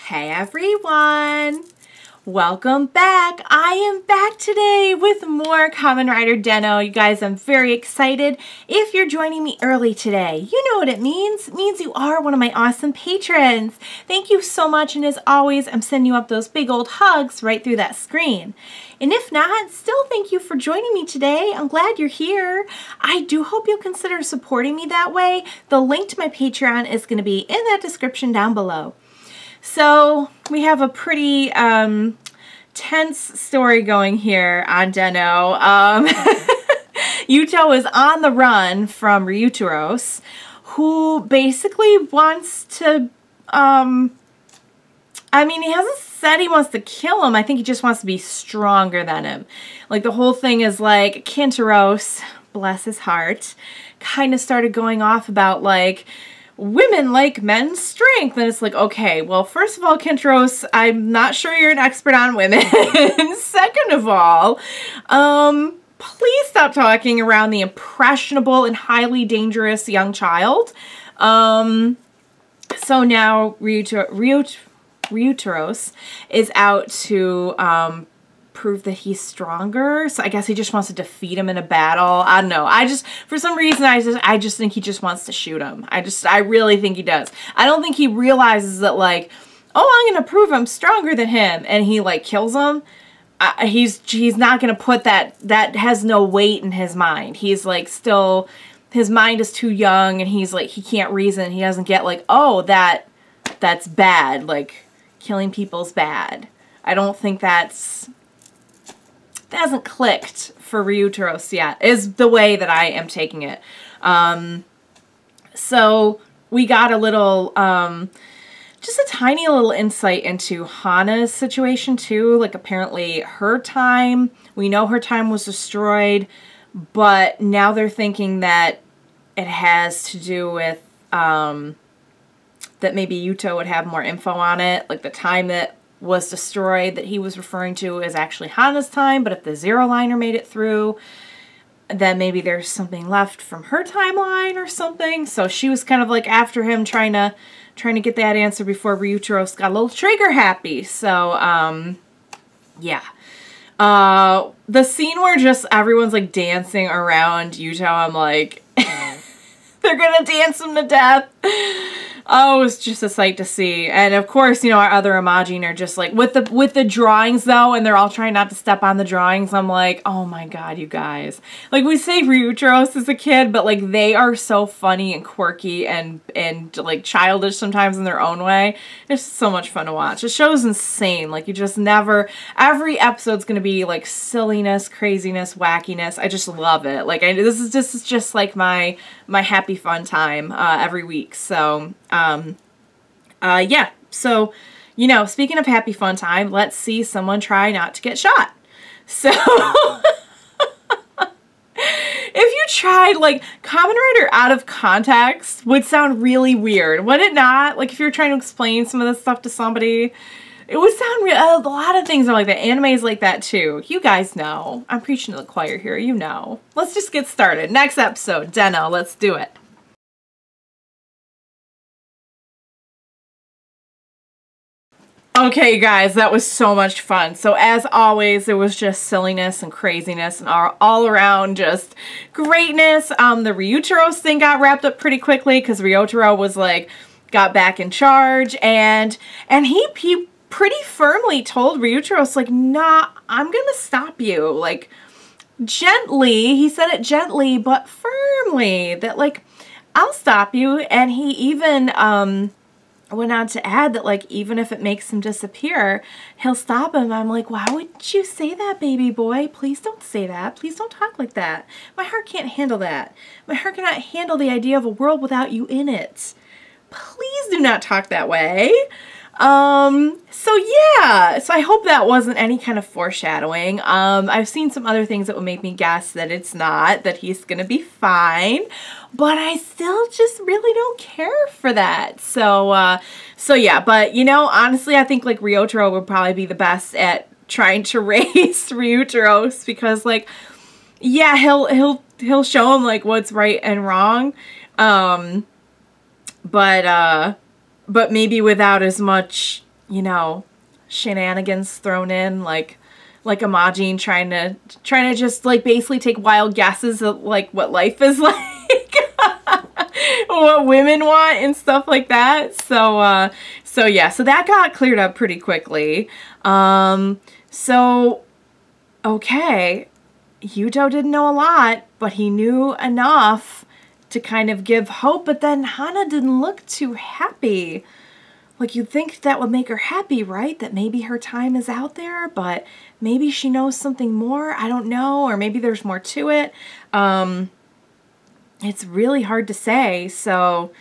Hey everyone! Welcome back! I am back today with more Kamen Rider Den-O. You guys, I'm very excited. If you're joining me early today, you know what it means. It means you are one of my awesome patrons. Thank you so much, and as always, I'm sending you up those big old hugs right through that screen. And if not, still thank you for joining me today. I'm glad you're here. I do hope you'll consider supporting me that way. The link to my Patreon is going to be in that description down below. So we have a pretty tense story going here on Den-O. Yuto is on the run from Ryotaro, who basically wants to, I mean, he hasn't said he wants to kill him. I think he just wants to be stronger than him. Like, the whole thing is like, Kintaro, bless his heart, kind of started going off about, like, women like men's strength. And it's like, okay, well, first of all, Kintaro, I'm not sure you're an expert on women. Second of all, please stop talking around the impressionable and highly dangerous young child. So now Ryotaro is out to prove that he's stronger. So I guess he just wants to defeat him in a battle. I don't know. For some reason, I just think he just wants to shoot him. I really think he does. I don't think he realizes that, like, oh, I'm going to prove I'm stronger than him, and he, like, kills him. He's not going to put that has no weight in his mind. He's, like, still, his mind is too young, and he's, like, he can't reason. He doesn't get, like, oh, that's bad. Like, killing people's bad. I don't think that hasn't clicked for Ryotaro yet, is the way that I am taking it. So we got a little, just a tiny little insight into Hana's situation too. Like, apparently her time, we know her time was destroyed, but now they're thinking that it has to do with, that maybe Yuto would have more info on it, like the time that was destroyed that he was referring to is actually Hana's time, but if the Zero Liner made it through, then maybe there's something left from her timeline or something. So she was kind of like after him, trying to get that answer before Ryotaro got a little trigger happy. So yeah. The scene where just everyone's like dancing around Yuto, I'm like, they're gonna dance him to death. Oh, it was just a sight to see. And of course, you know, our other Imagin are just like, with the drawings though, and they're all trying not to step on the drawings. I'm like, oh my god, you guys. Like, we say Ryotaro as a kid, but like, they are so funny and quirky and like childish sometimes in their own way. It's so much fun to watch. The show's insane. Like, you just never, every episode's gonna be like silliness, craziness, wackiness. I just love it. Like, this is just like my happy fun time every week. So yeah, so, you know, speaking of happy fun time, let's see someone try not to get shot. So, if you tried, like, Kamen Rider out of context would sound really weird, would it not? Like, if you're trying to explain some of this stuff to somebody, it would sound real. A lot of things are like that. Anime is like that too. You guys know. I'm preaching to the choir here, you know. Let's just get started. Next episode, Den-O, let's do it. Okay, guys, that was so much fun. So as always, there was just silliness and craziness and all around just greatness. The Ryotaro thing got wrapped up pretty quickly because Ryotaro was like, got back in charge, and he pretty firmly told Ryotaro, like, nah, I'm gonna stop you. Like, gently, he said it gently but firmly, that like, I'll stop you. And he even went on to add that, like, even if it makes him disappear, he'll stop him. I'm like, why would you say that, baby boy? Please don't say that. Please don't talk like that. My heart can't handle that. My heart cannot handle the idea of a world without you in it. Please do not talk that way. So yeah, so I hope that wasn't any kind of foreshadowing. I've seen some other things that would make me guess that it's not, that he's gonna be fine, but I still just really don't care for that. So, so yeah, but you know, honestly, I think like Ryotaro would probably be the best at trying to raise Ryotaro, because like, yeah, he'll show him like what's right and wrong. But maybe without as much you know, shenanigans thrown in, like Imagin trying to just like basically take wild guesses at like what life is like, what women want and stuff like that. So yeah, so that got cleared up pretty quickly. So okay, Yuto didn't know a lot, but he knew enough to kind of give hope. But then Hana didn't look too happy. Like, you'd think that would make her happy, right? That maybe her time is out there, but maybe she knows something more. I don't know. Or maybe there's more to it. It's really hard to say. So,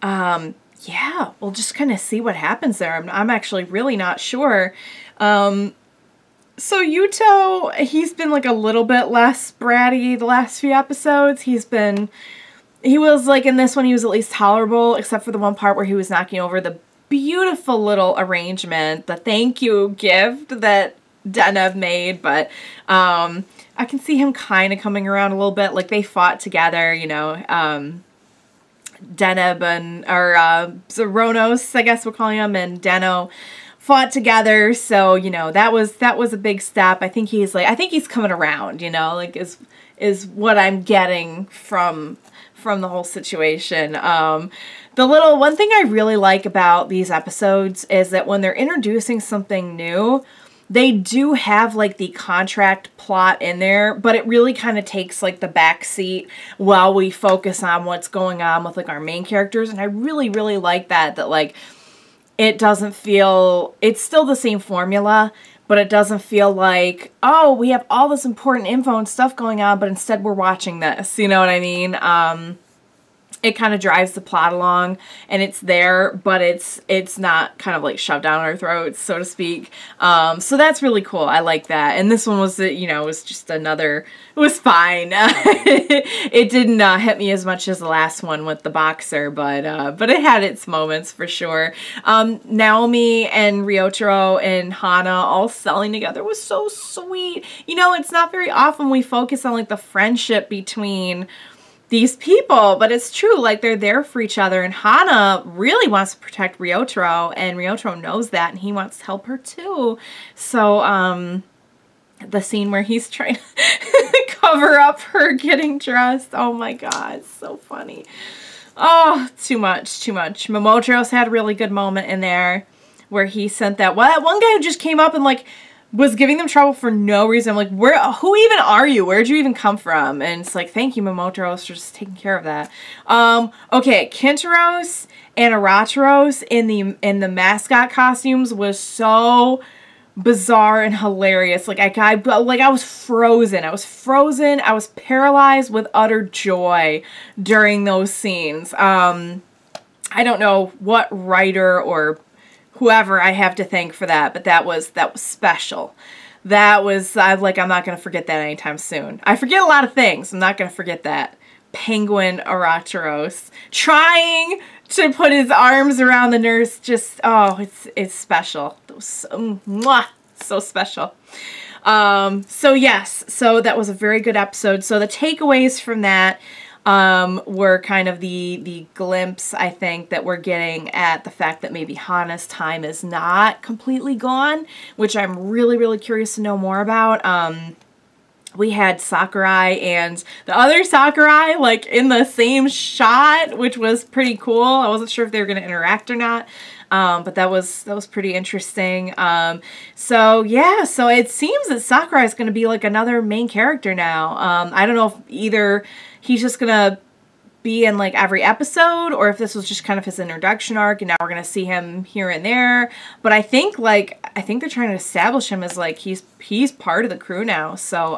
yeah, we'll just kind of see what happens there. I'm actually really not sure. So Yuto, he's been like a little bit less bratty the last few episodes. He was like, in this one, he was at least tolerable, except for the one part where he was knocking over the beautiful little arrangement, the thank you gift that Den-O made. But I can see him kind of coming around a little bit. Like, they fought together, you know, Den-O or Zoronos, I guess we're calling him, and Den-O fought together. So, you know, that was a big step. I think he's coming around, you know, like is what I'm getting from the whole situation. One thing I really like about these episodes is that when they're introducing something new, they do have like the contract plot in there, but it really kind of takes like the back seat while we focus on what's going on with like our main characters. And I really, really like that like it doesn't feel, it's still the same formula, but it doesn't feel like, oh, we have all this important info and stuff going on, but instead we're watching this. You know what I mean? It kind of drives the plot along, and it's there, but it's not kind of like shoved down our throats, so to speak. So that's really cool. I like that. And this one was, you know, was just another, it was fine. It didn't hit me as much as the last one with the boxer, but it had its moments for sure. Naomi and Ryotaro and Hana all selling together was so sweet. You know, it's not very often we focus on like the friendship between these people, but it's true, like they're there for each other, and Hana really wants to protect Ryotaro, and Ryotaro knows that, and he wants to help her too. So, the scene where he's trying to cover up her getting dressed, oh my god, so funny. Oh, too much, too much. Momotaro's had a really good moment in there, where he sent that one guy who just came up and like, was giving them trouble for no reason. I'm like, who even are you? Where'd you even come from? And it's like, thank you, Momotaro, for just taking care of that. Okay, Kintaros and Arataros in the mascot costumes was so bizarre and hilarious. Like I was frozen. I was paralyzed with utter joy during those scenes. I don't know what writer or whoever I have to thank for that, but that was special. That was, I'm not going to forget that anytime soon. I forget a lot of things. I'm not going to forget that. Penguin Arataros trying to put his arms around the nurse, just, oh, it's special. That was so, mwah, so special. So yes, so that was a very good episode. So the takeaways from that were kind of the glimpse, I think, that we're getting at the fact that maybe Hana's time is not completely gone, which I'm really, really curious to know more about. We had Sakurai and the other Sakurai, like, in the same shot, which was pretty cool. I wasn't sure if they were going to interact or not. But that was pretty interesting. So yeah, so it seems that Sakurai is going to be like another main character now. I don't know if either he's just going to be in like every episode, or if this was just kind of his introduction arc and now we're going to see him here and there. But I think they're trying to establish him as like he's part of the crew now. So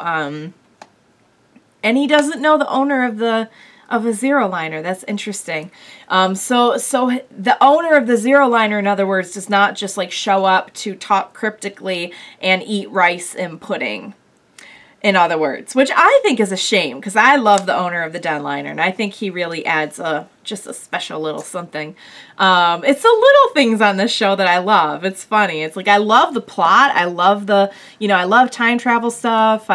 and he doesn't know the owner of a Zero Liner. That's interesting. So the owner of the Zero Liner, in other words, does not just like show up to talk cryptically and eat rice and pudding. In other words, which I think is a shame, because I love the owner of the Den-Liner, and I think he really adds just a special little something. It's the little things on this show that I love. It's funny. It's like, I love the plot. I love I love time travel stuff.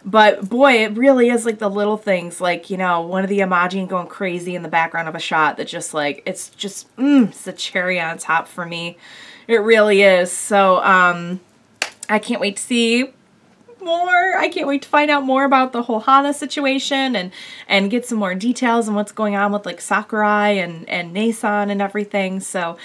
But boy, it really is like the little things, like, one of the Imagin going crazy in the background of a shot that just like, it's just, it's the cherry on top for me. It really is. So I can't wait to see more. I can't wait to find out more about the whole Hana situation and get some more details on what's going on with like Sakurai and Nason and everything. So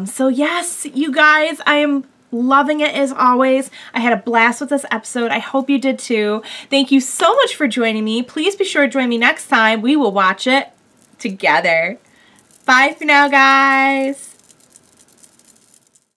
so yes, you guys, I am loving it as always. I had a blast with this episode. I hope you did too. Thank you so much for joining me. Please be sure to join me next time. We will watch it together. Bye for now, guys.